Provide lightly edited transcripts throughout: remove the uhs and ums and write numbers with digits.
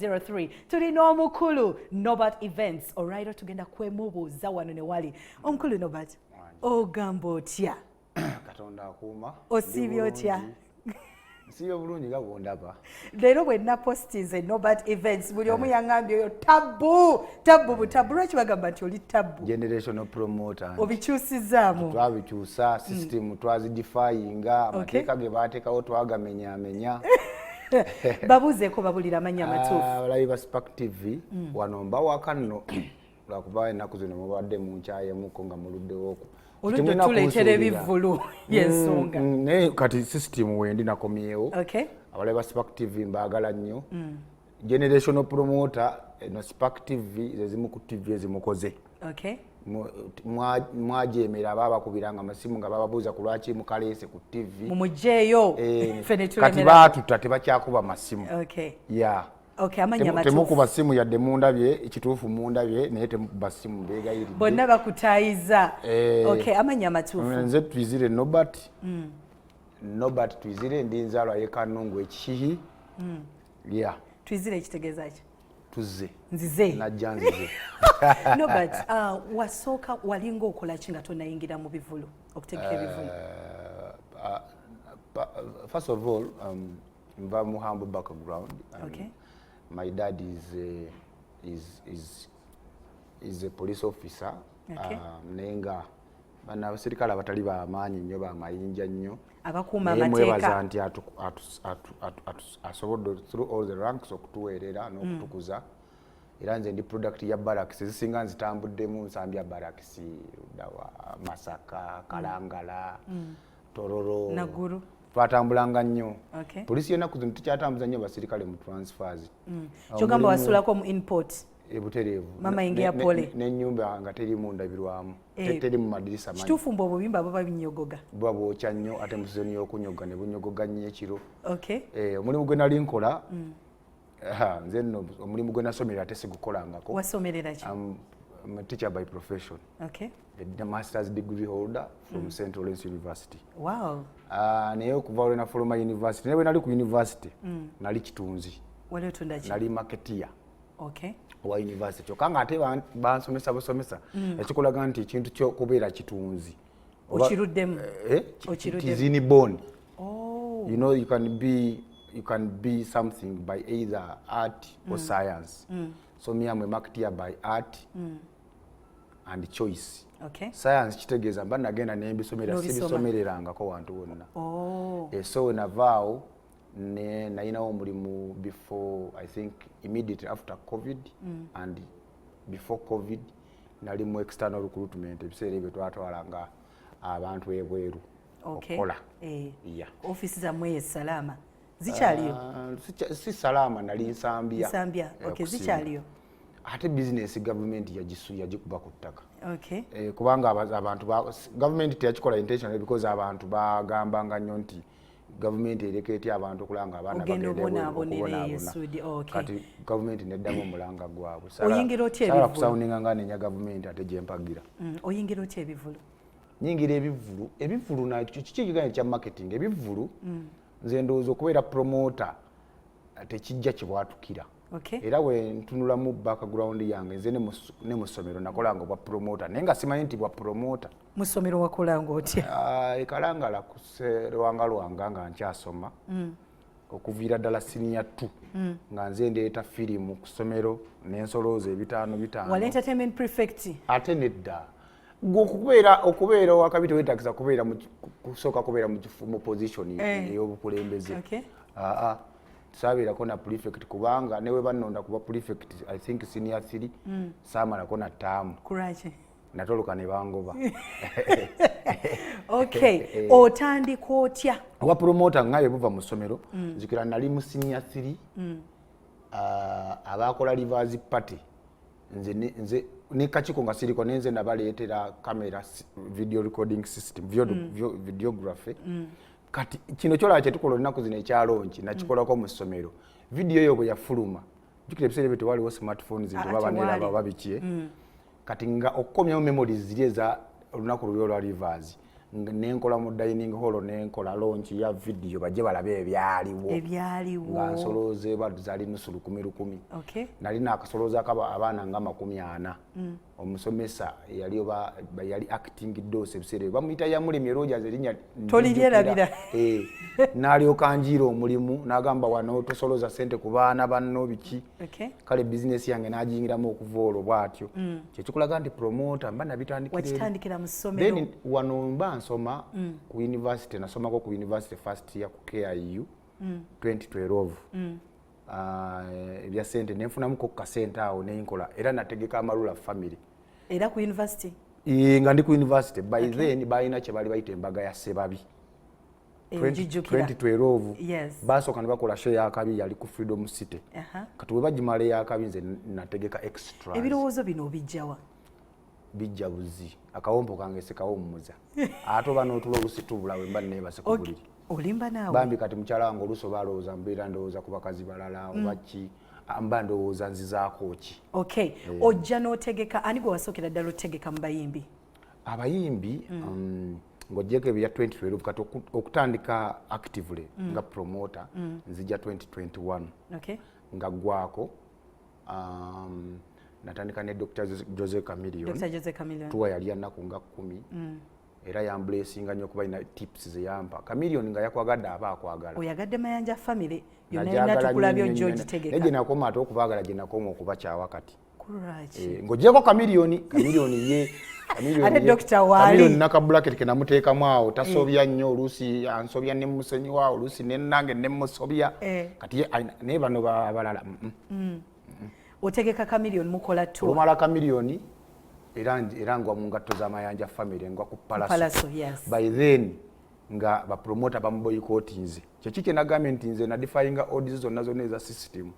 03 tulina omukulu Norbert Events olwairo tugenda kwemubuuza wano ne wali omukulu Norbert ogamba otya Katonda akuuma osibye otya siyo bulungi nga bwondaba leero bwe napostinze Norbert Events buli omu yangambye oyo tabu lwaki bagamba nti oli tabu generational promoter obikyusizaamu twabikyusa system twazidifyinga amateeka ge baateekawo twagamenyaamenya babuuzeeko babulira amannya amatuufu abalabi ba Spark TV wano mbawaka nno lwakuba ennaku zino mubadde munkyayemuko nga muluddewooko oludde tuleetera ebivvulu y'ensonga naye kati system wendi nakomyewo abalabi ba Spark TV mbaagala nnyo generational promoter no Spark TV zezimu ku TV ezimukoze mwajemera babakubiranga amasimu nga bababuuza ku lwaki mukaleese ku TV mumujeeyo kati baatuta tebakyakuba masimu temukuba simu yadde mundabye ekituufu mundabye naye temukuba simu beegayiridde bonna bakutaayiza amanya amatuufu nze Twizire Norbert Twizire ndi nzaalwa y'Ekanungu ekihihi Twizire ekitegeeza ki tuzze nzize najja nzize Norbert wasooka walinga okola ki nga tonayingira mu bivulu okutegeka ebivulu first of all nva mu humble background my dad is a police officer naye nga bana abasirikale abatali bamaanyi nnyo bamayinja nnyo abakuuma amateeka nti asobodde through all the ranks okutuweerera n'okutukuza era nze ndi product ya barracks ezisinga nzitambuddemu nsambya barracks Ludawa Masaka Kalangala Tororo Naguru twatambulanga nnyo polisi yennaku zino tukyatambuza nnyo basirikale mu transfers kyogamba wasulako mu import ebutereevu mama ingia pole n'ennyumba nga terimu ndabirwamu teri mu madirisa manyi kituufu mbu obubimba buba binyogoga buba bwokya nnyo ate mu sizoni y'okunyoga ne bunyogoga nnyo ekiro omulimu gwe nali nkola nze nno omulimu gwe nasomerera ate sigukolangako wasomerera ki I'm a teacher by profession a master's degree holder from St. Lawrence University naye okuva lwe nafuluma university naye bwe nali ku university nali kitunzi nali marketeer wa university kyokka nga ate bansomesa busomesa ekikulaga nti ekintu ky'okubeera kitunzi okiruddemu it is inborn. You know, you can be something by either art or science. So me I'm a marketeer by art and choice. Science kitegeeza mba nagenda n'embisomera sibisomererangako wantu wonna. So navaawo nayinawo omulimu before I think immediately after COVID and before COVID nali mu external recruitment ebiseera ebyo twatwalanga abantu ebweru okukola. Office zammwe salama zikyaliyo? Si salama nali nsambya. Zikyaliyo? Ate business government yagikuba ku ttaka. Kubanga abantu government teyakikola intentionally because abantu bagambanga nnyo nti government ereketi abantu kulanga abaana bagende kati government neddamu omulanga gwabwe sala kusoundinga nga nenya government ate gyempagira oyingira otya ebivulu nyingira ebivulu nakyo kikiganya kya marketing ebivulu nze ndowooza okubeera promoter tekijja kibwatukira era we ntunula mu background yange nze ne mu ssomero nakolanga obwa promoter naye nga simanyi nti bwa promoter mu ssomero wakolanga otya? Ekalangala ku Lwanga nga nkyasoma okuviira ddala senior 2 nga nze ndeeta firimu ku ssomero n'ensolooza ebitaano wali entertainment prefect ate nedda okubeera owakabi teweetagisa kusooka kubeera mu position ey'obukulembeze saabeerako na prefect kubanga newe bannonda kuba prefect I think senior 3 saamalako na ttaamu natoloka ne bangoba. Otandika otya? Oba promoter nga buva mu ssomero nzikira nali mu senior 3 abakola Rivers Party nze ne kachiko nga siriko nenze nabaleetera camera video recording system videography kati kino kyola kyetukola ennaku zino ekyalonki nakikolako mu ssomero video eyo bwe yafuluma jukira ebiseera ebyo tewaliwo smartphones nti baba neraba babikie kati nga okukomyamu memories ziri eza olunaku luli olwa Rivers nenkola mu dining hall nenkola launch ya video bajje balabe ebyaliwo nga nsolooze bazali nusu 10,000. Okay. Nali nakasolooza abaana nga 40. Omusomesa yali acting dose ebisere bamuyita ya Mulemi Rogers erinya tolilyerabira n'alyoka njiira omulimu n'agamba wano tosolooza sente ku baana banno biki. Okay. Kale business yange n'agiyingiramu okuva olwo bw'atyo. Kyekikulaga nti promoter mba nabitandikira mu ssomero. Then wano mba nsoma ku university, nasomako ku university first year ku KIU 2012. Ebya sente nenfunamuko ku kasente awo nenkola era nategeka amalula family. Era ku university? Nga ndi ku university. By then balina kye bali bayita embaga ya Ssebabi. 2012. Yes. Basooka ne bakola show ya Kabi yali ku Freedom City. Kati we bagimale ya Kabi nze nategeka extra. Ebirowoozo bino bijjawa? Bijja buzi. Akawompo kange sekawommuza. Ate oba n'otulo olusitubula we mba neebase ku buliri. Olimba naawe? Bambi kati mukyala wange oluuso balowooza mbeera ndowooza ku bakazi balala oba ki. Mba ndowooza nzizaako ki. Okay. Ojja n'otegeka ani gwe wasookera ddala otegeka mu bayimbi? Abayimbi ng'ogyeko ebya 2012 kati okutandika actively nga promoter nzija 2021. Okay. Nga gwako natandika ne Dr. Jose Chameleon. Tuwa yali ennaku nga 10. Era yamblesinga nnyo kuba ina tips ze yampa. Chameleon nga yakwagadde aba akwagala. Oyagadde Mayanja family yonna ina tukulabyo George Tegeka. Eje nakoma ate okubaagala gye nakoma okuba kyawakati. Right. Ng'ogyeko Chameleon ye ate Dr. Wali. Chameleon naka bracket ke namuteekamu awo tasobya nnyo oluusi ansobya ne musenyi wa oluusi ne nange ne musobya. Kati ne bano abalala. Otegeka Chameleon mukola tour. Omala Chameleon era ngwa mu ngatto za Mayanja family ngwa ku Palaso. Yes. By then nga ba promoter ba boycottinze. Kyekike na government nze na defying odds zonna eza system.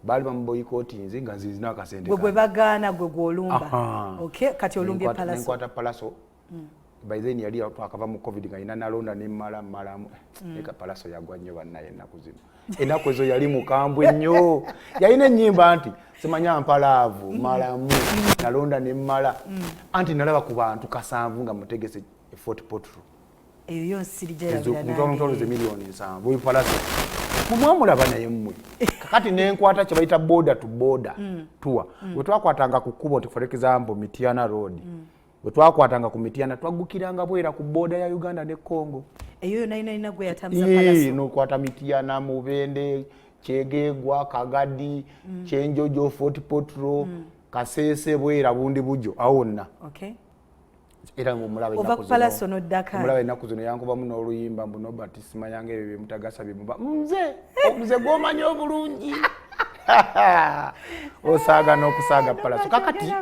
Bali ba boycottinze nga nzizina akasente. Gwe bagaana gwe gwolumba. Okay, kati olumbye Palaso. Nkwata Palaso. By then yali akava mu COVID nga ina nalonda ne malamu. Eka Palaso yagwa nnyo bannaye ennaku zino. Ennaku ezo yali mukambwe nnyo. Yalina ennyimba nti simanya mpalaavu malamu nalonda ne mmala. Anti nalaba ku bantu 7 nga mutegese Fort Portal. Eyo yonsirijera bya ntoloze milioni 7 bwe Palaso. Mumwamulaba naye mmwe. Kakati nenkwata kye bayita border to border tour. Bwe twakwatanga ku kkubo for example Mityana Road. Bwe twakwatanga ku Mityana twaggukiranga bwera ku border ya Uganda ne Congo. Eyo naina gwe yatamza Palaso. Nokwata Mityana, Mubende, Kyegegwa, Kagadi, Kyenjojo, Fort Portal, Kasese bwera bundi bujo awonna. Okay. Era mumulabe nakuzo. Oba Palaso no Dakar. Mumulabe nakuzo yankuba muno oluyimba mbuno batisima yange ebyo mutagasa bimba. Mze gomanyo bulungi. Osaga n'okusaga Palaso. Kakati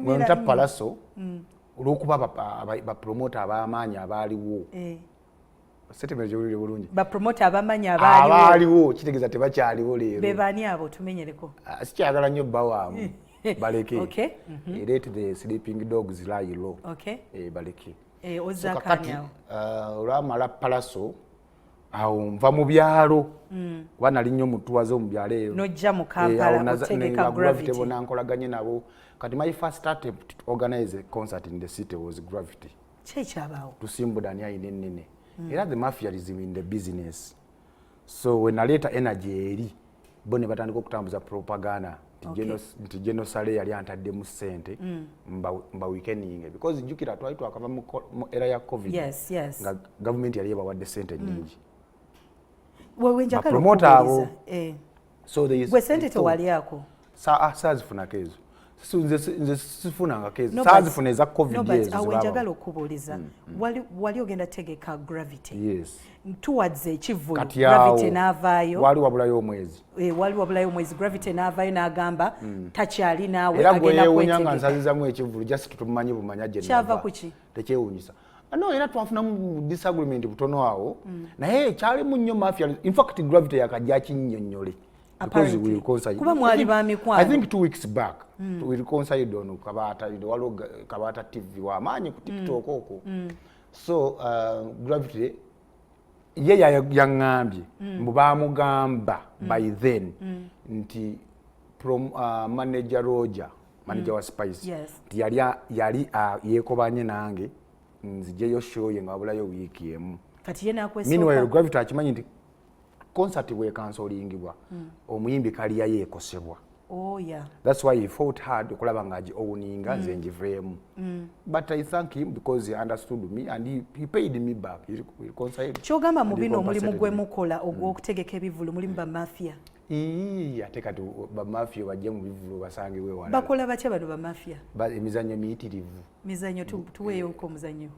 mwenta Palaso olwokuba ba promoter ab'amaanyi abaaliwo. Setemere gy'olire bulungi. Ba promoter ab'amaanyi abaaliwo kitegeeza tebakyaliwo leero. Be baani abo tumenyereko? Sikyagala nnyo bawaamu. Baleke. Okay. Let the sleeping dogs lie low. Okay. Baleke. Ozakani awo. Olwamala Palaso awo nva mu byalo. Kuba nali nnyo mutuwaze mu byalo eyo. Nojja mu Kampala otegeka Gravity. Bona nkolaganye nabo. Kati my first attempt to organize a concert in the city was Gravity. Kyekyabawo. Tusimbuda ani ayina ennene. Era the mafia is in the business. So when naleeta energy eri bo ne batandika okutambuza propaganda. Nti Genosale yali antadde mu ssente mba weekending because jukira twali twakava mu era ya COVID. Yes. Nga government yali yabawadde ssente nnyingi. Wewe njagala okubuuliza. So there is gwe ssente tewali yako. Saazifuna kezo. Nze sifunanga kezo. Saazifuna eza COVID yezo. Awe njagala okubuuliza. Wali ogenda tegeka Gravity. Yes. Towards ekivulu Gravity n'avaayo. Wali wabulayo omwezi. Wali wabulayo omwezi Gravity n'avaayo n'agamba takyali naawe agenda kwetegeka. Era gwe yeewuunya nsazizamu ekivulu just tumumanyi bumanya gye nava. Kyava kuki? Tekyewuunyisa. No, era twafunamu disagreement butono awo. Naye kyalimu nnyo mafia. In fact Gravity yakajja kinnyonnyole. Because we reconciled. Kuba mwali ba mikwano. I think 2 weeks back we reconciled on Kabata, waliwo Kabata TV wa amaanyi ku TikTok okwo. So Gravity ye yaŋŋambye mbu baamugamba by then nti manager Roger, manager wa Spice, nti yali yeekobanye nange nzijeyo show ye ngabulayo wiiki emu. Kati yena akwesooka. Meanwhile Gravity akimanyi nti concert bwe cancelingibwa omuyimbi kaliya yeekosebwa. Oh yeah. That's why he fought hard okulaba ngaji owuninga nze njiveemu. But I thank him because he understood me and he paid me back. He reconciled. Kyogamba mu bino omulimu gwe mukola ogw'okutegeka ebivulu mulimu ba mafia. Ate kati ba mafia bajje mu bivulu basangiwe wala. Bakola batya bano ba mafia? Emizannyo miyitirivu. Mizannyo tuweeyo ko muzannyo.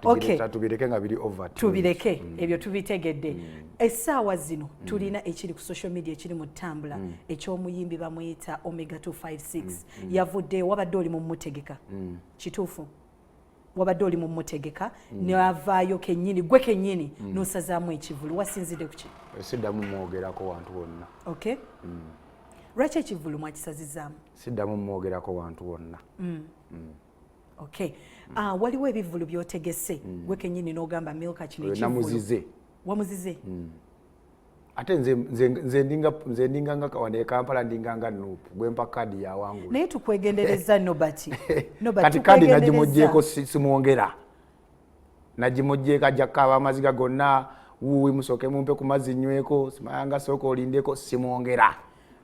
Okay. Tubireke nga biri over. Tubireke ebyo tubitegedde. Essaawa zino tulina ekiri ku social media ekiri mu Tumblr eky'omuyimbi bamuyita Omega 256 yavudde wabadde oli mu mutegeka. Kituufu. Wabadde oli mu mutegeka n'avaayo kennyini gwe kennyini n'osazaamu ekivulu wasinzidde ku ki? Siddamu mwogerako wantu wonna. Okay. Lwaki ekivulu mwakisazizaamu? Siddamu mwogerako wantu wonna. Okay. Waliwo ebivulu byotegese gwe kennyini n'ogamba Milka kino ekivulu. Namuzize. Wamuzize? Ate nze ndinga nga kawane Kampala ndinga nga Nuupu gwempa kadi ya wangu. Naye tukwegendereza Nobati. Kati kadi najimujjeko simwongera. Najimujjeko ajja amaziga gonna wuwi musoke mumpe ku mazzi nyweko simayanga soko olindeko simwongera.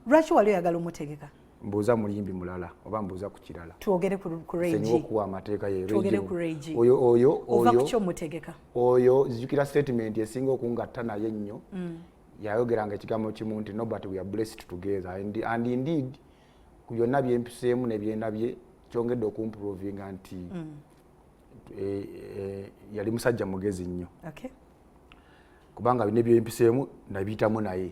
Lwaki wali oyagala omutegeka? Mbuuza muyimbi mulala oba mbuuza ku kirala. Twogere ku Regi. Senyiwa okuwa amateeka ye Regi. Twogere ku Regi. Oyo. Ova ku ky'omutegeka. Oyo zijukira statement esinga okungatta naye nnyo. Yayogeranga ekigambo kimu nti Nobert we are blessed together and indeed ku byonna byempiseemu ne byendabye kyongedde okumprovinga nti yali musajja mugezi nnyo. Okay. Kubanga bine byempiseemu nabiyitamu naye.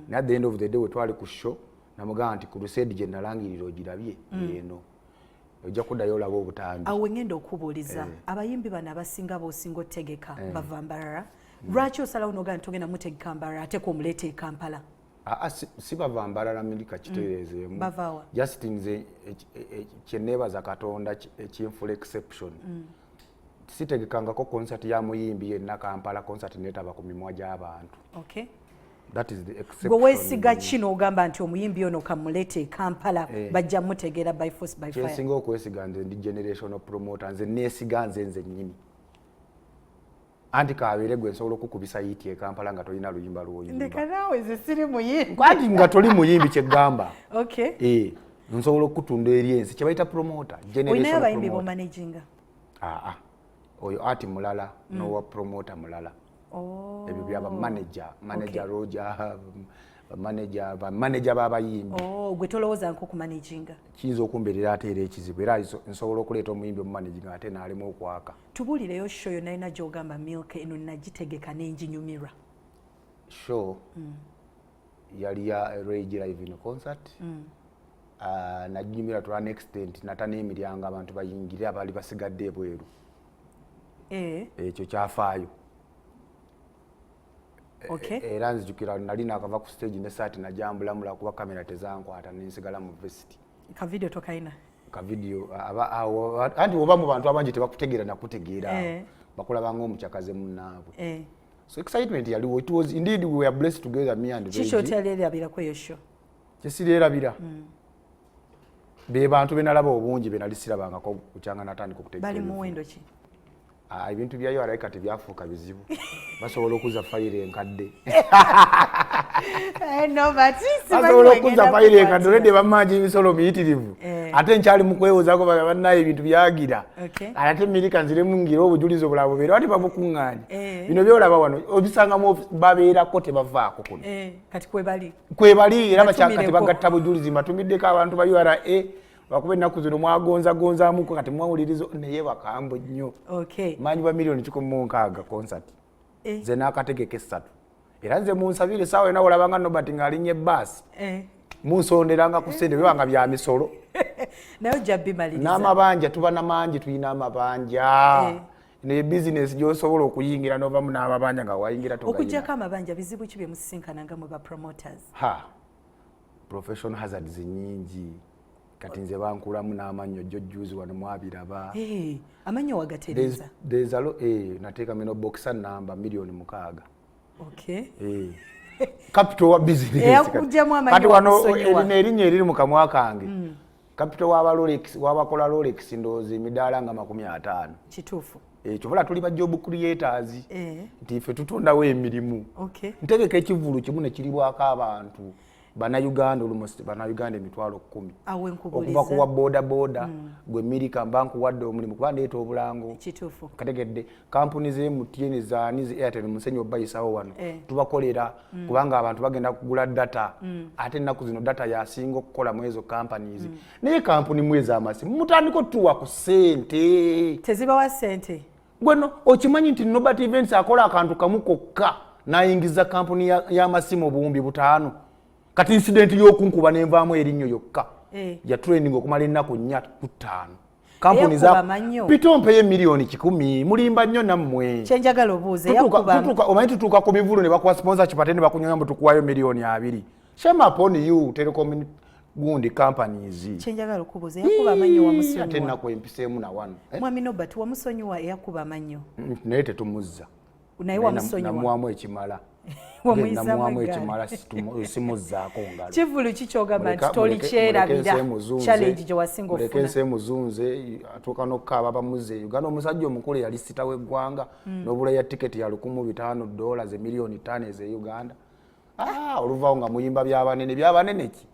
Naye at the end of the day we twali ku show namugamba nti Crusade gye nalangirira ogirabye eno. Ojja kuddayo olaba obutambi. Awo ngenda okubuuliza abayimbi bano abasinga b'osinga otegeka bava Mbarara. Lwaki osalawo n'ogamba togenda mutegeka Mbarara ate kumuleeta e Kampala? Si bava Mbarara Milika kitereezeemu. Bavaawa. Just nze kye neebaza Katonda ekinfula exception. Sitegekangako concert ya muyimbi yenna Kampala concert neetaba ku mimwa gy'abantu. Okay. That is the exception. Gwe weesiga kino ogamba nti omuyimbi ono kamuleeta e Kampala bajja mutegeera by force by fire. Kyensinga okwesiga nze ndi generational promoter nze neesiga nze nnyini. Anti kabeere gwe nsobola okukubisa yiti e Kampala nga tolina luyimba lw'oyimba. Ndeka naawe ze siri muyimbi. Kwati nga toli muyimbi kyeggamba. Okay. Nsobola okutunda eri ensi kye bayita promoter. Olinayo abayimbi b'omanaginga? Oyo ati mulala n'owa promoter mulala. Ebyo byaba manager Roger, manager b'abayimbi. Gwe tolowooza nko ku managinga? Kiyinza okumbeerera ate era ekizibu era nsobola okuleeta omuyimbi omumanaginga ate n'alimu okwaka. Tubuulireyo show yonna alina gy'ogamba Milk eno nagitegeka n'enjinyumirwa. Show yali ya Regi live in concert. Naginyumirwa to an extent nata n'emiryango abantu bayingire abali basigadde ebweru. Ekyo kyafaayo. Okay. Era nzijukira nali nakava ku stage ne saati najambulamula kuba kamera tezankwata nensigala mu vest. Ka video tokaina? Ka video anti oba mu bantu abangi tebakutegeera nakutegeera. Bakulaba ng'omukyakaze munnaabwe. So excitement yaliwo. It was indeed we were blessed together me and Regi. Kiki otyalirabirako eyo show? Kyesirabira. Be bantu benalaba obungi benali sirabangako kukyanga natandika okutegeera. Bali muwendo ki? Ebintu byayo alabika tebyafuuka bizibu. Basobola okuza fayiro enkadde. Basobola okuza fayiro enkadde olwedde bammanji ebisolo biyitirivu. Ate nkyali mu kwewozaako bannaye ebintu byagira. Ate Milika nziremu ngira obujulizi obulala bubeera wati babukuŋŋaanya. Bino byolaba wano obisangamu babeerako tebavaako kuno. Kati kwebali? Kwebali era bakyakati bagatta bujulizi mbatumiddeko abantu ba URA bakuba ennaku zino mwagonzaamuko kati mwawulirizo naye bakambwe nnyo. Maanyi ba milioni 16 concert. Nze n'akategeka 3. Era nze munsabire saawa ena olabanga Nobert ng'alinnya ebbaasi. Munsonderanga ku ssente bibanga bya misolo. Naye ojja bimaliriza. N'amabanja tuba namangi tulina amabanja. Ne business gy'osobola okuyingira n'ovamu n'amabanja nga wayingira togayina. Okuggyako amabanja bizibu ki bye musisinkananga mu ba promoters? Professional hazards nnyingi. Kati nze bankulamu n'amannyo jjojjuzi wano mwabiraba. Amannyo wagatereza? Nateeka meno boxer number milioni 6. Okay. Capital wa business. Eyakugyamu amannyo kati wano erinnya eriri mu kamwa kange. capital w'abakola Rolex ndowooza emidaala nga 50. Kituufu. Ekyo tuli ba job creators. Nti ffe tutondawo emirimu. Ntegeka ekivulu kimu ne kiribwako abantu. Bannayuganda almost bannayuganda 10,000 okuva ku wa boda gwe Milika mbanku wadde omulimu kuba ndeeta obulango kituufu kategedde kampuni ze MTN zaanizi Airtel musenyi obayisawo wano tubakolera kubanga abantu bagenda kugula data ate ennaku zino data yasinga okukola mu ezo companies naye kampuni mwezi amasimu mutandiko tuwa ku ssente tezibawa ssente gweno okimanyi nti Nobert Events akola akantu kamu kokka nayingiza kampuni y'amasimu obuwumbi 5 kati incident y'okunkuba n'envaamu erinnya yokka ya training okumala ennaku 4 ku 5 kampuni za pitompe milioni 10 mulimba nnyo nammwe kyenjagala obuuze yakuba omanyi tutuuka ku mivulu ne bakuwa sponsorship ate ne bakunyonyambo tukuwayo milioni 2 shame upon you telecom gundi companies kyenjagala okubuuza yakuba amanyo wamusonyiwa ate ennaku empiseemu na 1 mwami Nobert wamusonyiwa yakuba amanyo naye tetumuzza naye wamusonyiwa namwamu ekimala wamuyizaamu ekimala simuzzaako ngalo kivulu kikyogamba nti tolikyerabira challenge gye wasinga ofuna lekense muzunze atuuka n'okukaaba bamuze Uganda omusajja omukulu yali sita w'eggwanga n'obula ya tiketi ya $1,500 milioni 5 eze Uganda oluvaawo nga muyimba by'abanene ki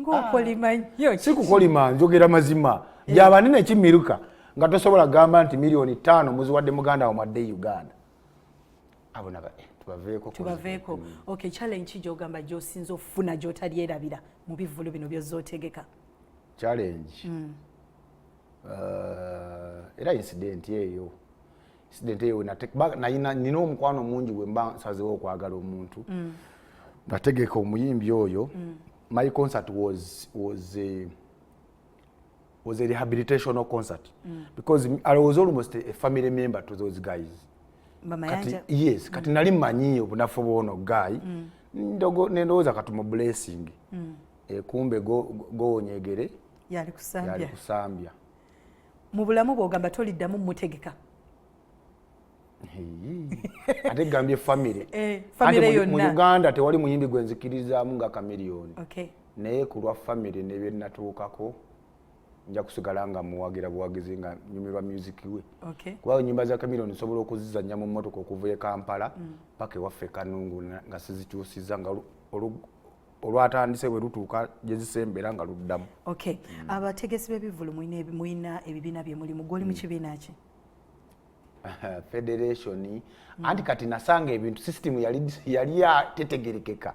ng'okolima nnyo sikukolima njogera mazima by'abanene kimiruka nga tosobola gamba nti milioni 5 muziwadde muganda wamadde Uganda abonaba tubaveeko okay challenge gy'ogamba gy'osinza okufuna gy'otalyerabira mu bivulu bino by'ozootegeka challenge era incident eyo nina omukwano mungi bwe mba nsazeewo okwagala omuntu nategeka omuyimbi oyo my concert was a rehabilitational concert because I was almost a family member to those guys. Kati nali manyi obunafu bwono guy ndowooza katumo blessing kumbe gowonyegere yali kusambya mu bulamu bw'ogamba toliddamu mutegeka ate gambye family yonna mu Uganda tewali muyimbi gwenzikiririzaamu nga kamiliyoni naye ku lwa family ne bye natuukako nja kusigala nga muwagira buwagizi nga nyumirwa music we kuba nyimba za kamiliyoni nsobola okuzizannya mu mmotoka okuva e Kampala paka ewaffe Kanungu nga sizikyusiza nga olwatandise bwe lutuuka gye zisembera nga luddamu abategesi b'ebivulu muyina ebibiina bye mulimu gwoli mu kibiina ki federation anti kati nasanga ebintu system yali tetegerekeka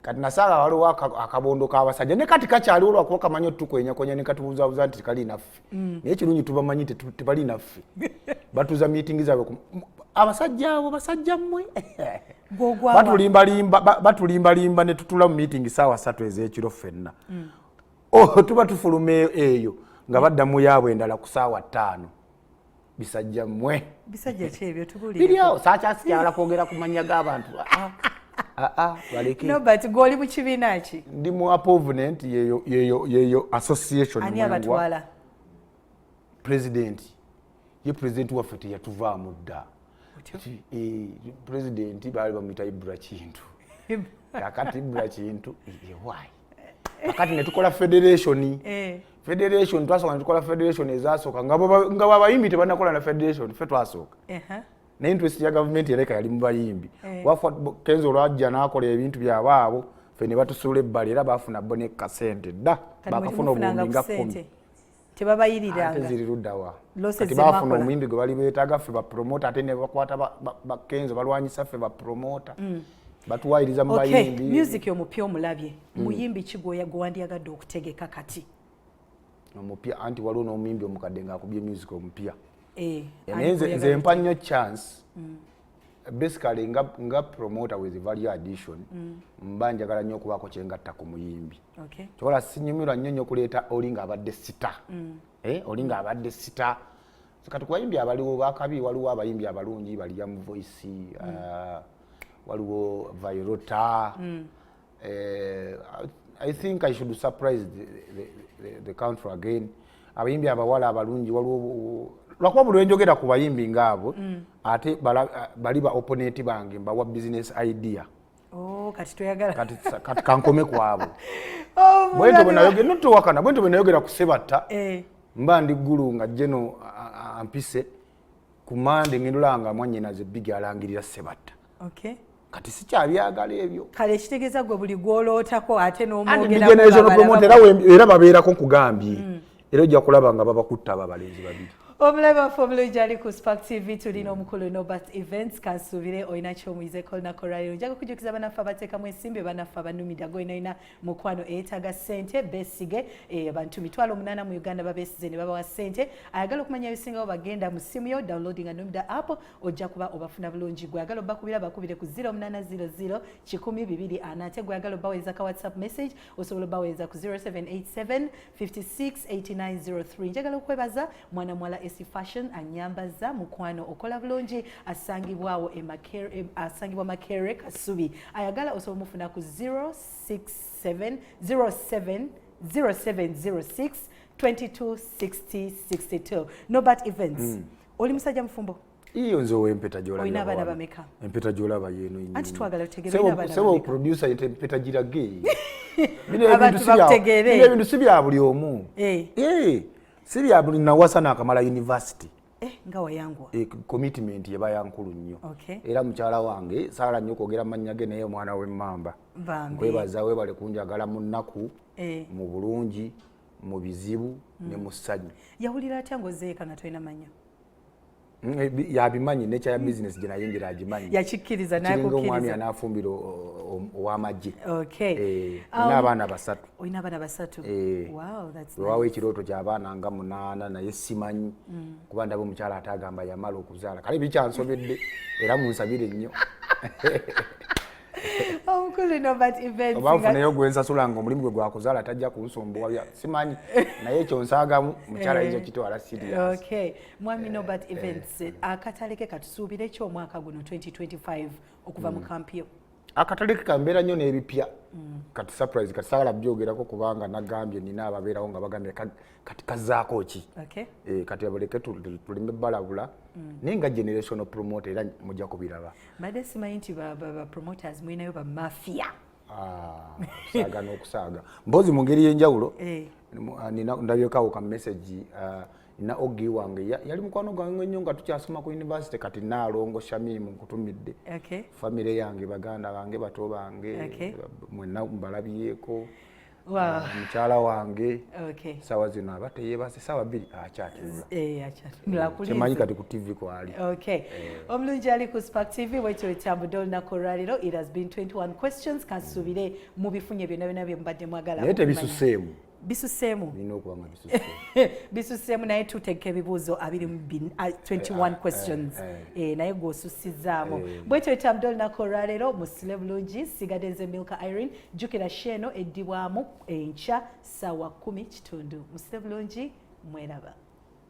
kati nasanga waliwo akabondo k'abasajja ne kati kakyali olwakuba kamanyi otutukwenyakonya ne katubuuzaabuuza nti tekali naffe naye ekirungi tubamanyi tebali naffe batuuza meeting zaabwe abasajja abo basajja mmwe batulimbalimba ne tutula mu meeting ssaawa 3 ez'ekiro ffenna tuba tufuluma eyo nga baddamu yaabwe endala ku ssaawa 5 bisajja mmwe bisajja kyebyo tubulire biriawo saakyasikyala kwogera ku mannya g'abantu baleke Nobert gwoli mu kibiina ki ndi mu opponent yeyo association ani abatwala president waffe teyatuvaamu dda president baali bamuyita Ibra Kintu kakati Ibra Kintu why kakati netukola federation twasooka netukola federation ezasooka nga babayimbi tebanakola na federation ffe twasooka na interest ya government ereka yali mu bayimbi wafa Kenzo lwajja n'akola ebintu byabaabo ffe ne batusula ebbali era baafuna bone kasente dda bakafuna obuwumbi nga 10 tebabayiriranga ziri luddawa kati baafuna omuyimbi gwe bali beetaaga ffe bapromota ate ne bakwata Kenzo balwanyisa ffe bapromota batuwayiriza mu bayimbi music omupya omulabye muyimbi ki gwewandyagadde okutegeka kati omupya anti waliwo n'omuyimbi omukadde ng'akubye music omupya nze mpa nnyo chance basically nga promoter with value addition mba njagala nnyo okubaako kyengatta ku muyimbi kyobola sinyumirwa nnyo okuleeta olinga abadde sita olinga abadde sita kati ku bayimbi abaliwo bakabi waliwo abayimbi abalungi bali Young Voice waliwo Vairota I think I should surprise the country again abayimbi abawala abalungi waliwo lwakuba buli lwenjogera ku bayimbi ngaabo ate bali ba opponent bange mbawa business idea kati toyagala kati kankome kwabo bwento bwenayogera notowakana bwento bwenayogera ku Sebatta mba ndi ggulu nga jeno ampise ku Mande ngindulanga mwannyinaze bigi alangirira Sebatta kati sikyabyagala ebyo kale kitegeeza gwe buli gwolootako ate n'omwogera era babeerako nkugambye era ojja kulaba nga babakutta abalenzi babiri omulabe waffe omulungi ali ku Spark TV tulina omukulu Norbert Events kansuubire olina kyomuyize olunaku olwaleero njaga kujjukiza banaffe abateekamu ensimbi banaffe abanumidde agolinaolina mukwano eyeetaaga ssente beesige abantu 8,000 mu Uganda babeesize ne babawa ssente ayagala okumanya ebisingawo bagenda mu ssimu yo downloading Numida app ojja kuba obafuna bulungi gwe ayagala obbakubira bakubire ku 0800 12040 ate gwe ayagala obbaweza ka WhatsApp message osobola obbaweza ku 0787 568903 njagala okwebaza mwana mwala Fashion anyambaza mukwano okola bulungi asangibwawo asangibwa Makere Kasubi ayagala osobola mufuna ku 0706 226062 Norbert Events oli musajja mufumbo iyo nze empeta jola oyina abaana bameka empeta jola bayeno anti twagala tutegeere abaana bameka sebo producer yete empeta gira gay abantu bakutegeere ebintu sibya buli omu Sibya buli nawasana akamala university ngawa yangu commitment yeba yankulu nnyo era mukyala wange saala nnyo kwogera mannya ge naye omwana w'emmamba nkwebaza webale kunjagala mu nnaku mu bulungi mu bizibu ne mu ssanyu yawulira atya ng'ozeeka nga tolina manya yabimanyi nature ya business gye nayingira agimanyi yakikkiriza nakukkiriza omwami anaafumbira ow'amagye n'abaana basatu olina abaana basatu wow that's nice wawe ekirooto ky'abaana nga 8 naye simanyi kuba ndaba omukyala atagamba yamala okuzaala kale bikyansobedde era munsabire nnyo omukulu Norbert Events obanfuneyo gwensasula nga omulimu gwe gwakuzaala tajja kunsumbuwa simanyi naye ekyo nsaagamu mukyala yinza kitwala serious mwami Norbert Events akatale ke katusuubire ekyomwaka guno 2025 okuva mu kampiyo akatale ke kambeera nnyo n'ebipya kati surprise kati saagala byogerako kubanga nagambye nina ababeerawo nga bagambye kati kazaako ki kati abaleke tulime balabula naye nga generational promoter era mujja kubiraba madde simanyi nti promoters mwinayo ba mafia saaga n'okusaaga mbozi mu ngeri y'enjawulo ndabyekawo ka message na ogi wange yali mukwano gwange nnyo nga tukyasoma ku university kati naalongo Shamimu nkutumidde family yange baganda bange bato bange mwenna mbalabyeko mukyala wange sawa zino abateyebase sawa 2 akyatula kimanyi kati ku TV kwali omulungi ali ku Spark TV wekyo etambudde olunaku olwaleero it has been 21 questions kansuubire mu bifunye byonna byonna bye mubadde mwagala naye tebisuseemu bisuseemu nina okuba nga bisuseemu bisuseemu naye tuteeka ebibuuzo 21 questions naye gw'osussizaamu bwekyo etambudde olunaku olwaleero musile bulungi sigadde nze Milka Irene jjukira sheeno eddibwamu enkya ssaawa 10:00 musile bulungi mweraba